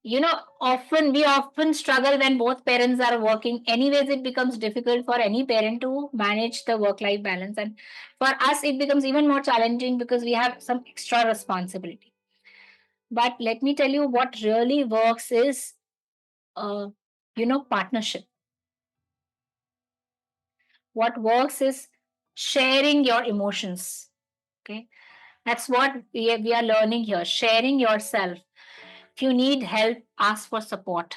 We often struggle when both parents are working. Anyways, it becomes difficult for any parent to manage the work life balance. And for us, it becomes even more challenging because we have some extra responsibility. But let me tell you what really works is, uh, partnership. What works is sharing your emotions. Okay. That's what we are learning here. Sharing yourself. If you need help, ask for support.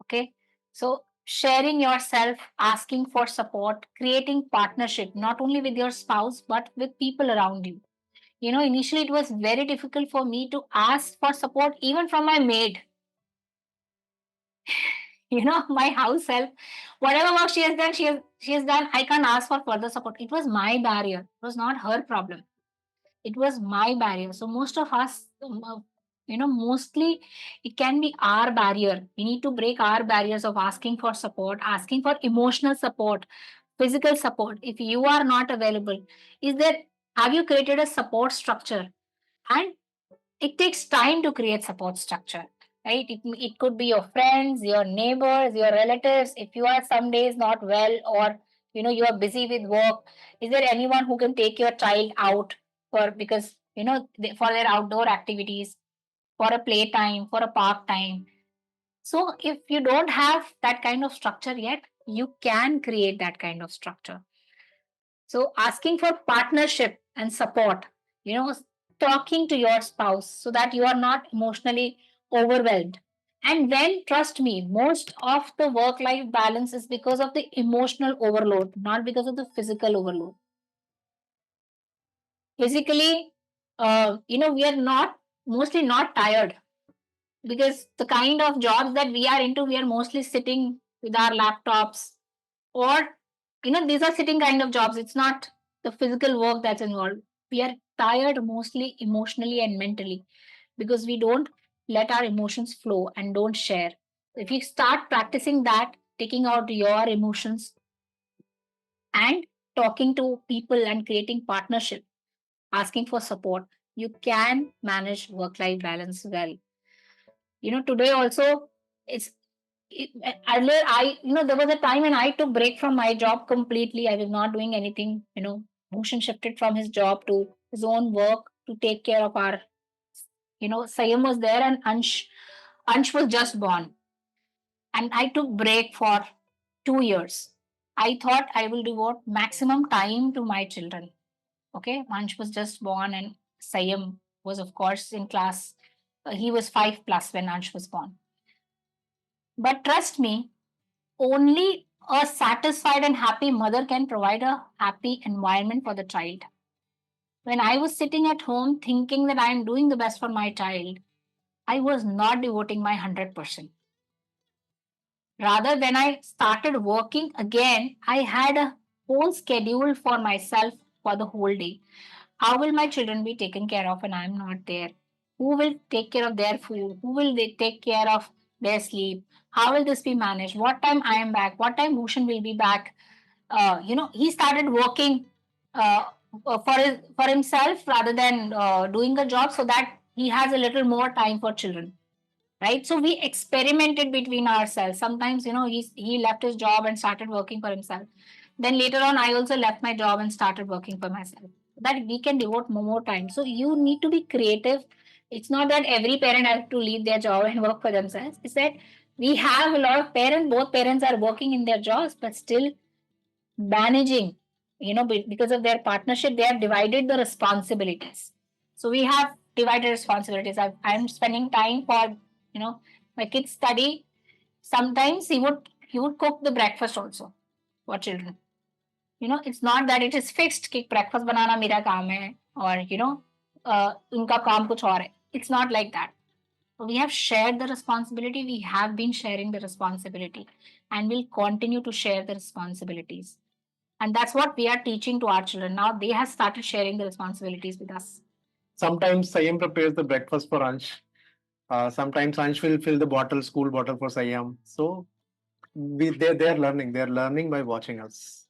Okay. So sharing yourself, asking for support, creating partnership, not only with your spouse, but with people around you. Initially it was very difficult for me to ask for support even from my maid. My house help, whatever work she has done, she has done. I can't ask for further support. It was my barrier. It was not her problem. It was my barrier. So most of us, mostly it can be our barrier. We need to break our barriers of asking for support, asking for emotional support, physical support. If you are not available, is there, have you created a support structure? And it takes time to create support structure, right? It could be your friends, your neighbors, your relatives. If you are some days not well, or you are busy with work, is there anyone who can take your child out for, because for their outdoor activities, for a playtime, for a park time? So if you don't have that kind of structure yet, you can create that kind of structure. So asking for partnership and support, you know, talking to your spouse so that you are not emotionally overwhelmed. And then, trust me, most of the work life balance is because of the emotional overload, not because of the physical overload. Physically, we are not, mostly not tired, because the kind of jobs that we are into, we are mostly sitting with our laptops, or these are sitting kind of jobs. It's not the physical work that's involved. We are tired mostly emotionally and mentally, because we don't let our emotions flow and don't share. If you start practicing that, taking out your emotions and talking to people and creating partnership, asking for support, you can manage work life balance well. Today also, it's earlier, there was a time when I took break from my job completely. I was not doing anything. Bhushan shifted from his job to his own work to take care of our, Sayam was there, and Ansh was just born. And I took break for 2 years. I thought I will devote maximum time to my children. Okay. Ansh was just born, and Sayam was, of course, in class. He was 5+ when Ansh was born. But trust me, only a satisfied and happy mother can provide a happy environment for the child. When I was sitting at home thinking that I am doing the best for my child, I was not devoting my 100%. Rather, when I started working again, I had a whole schedule for myself for the whole day. How will my children be taken care of when I'm not there? Who will take care of their food? Who will they take care of their sleep? How will this be managed? What time I am back? What time Bhushan will be back? He started working uh, for himself rather than doing a job, so that he has a little more time for children, right? So we experimented between ourselves. Sometimes he left his job and started working for himself. Then later on, I also left my job and started working for myself, so that we can devote more time. So you need to be creative. It's not that every parent has to leave their job and work for themselves. It's that we have a lot of parents, both parents are working in their jobs, but still managing, because of their partnership, they have divided the responsibilities. So we have divided responsibilities. I'm spending time for, my kids study. Sometimes he would cook the breakfast also for children. It's not that it is fixed कि breakfast banana मेरा काम है, or उनका काम कुछ और है. It's not like that. We have shared the responsibility. We have been sharing the responsibility, and we'll continue to share the responsibilities. And that's what we are teaching to our children. Now they have started sharing the responsibilities with us. Sometimes Sayam prepares the breakfast for Ansh. Sometimes Ansh will fill the bottle, school bottle for Sayam. So they're learning. They're learning by watching us.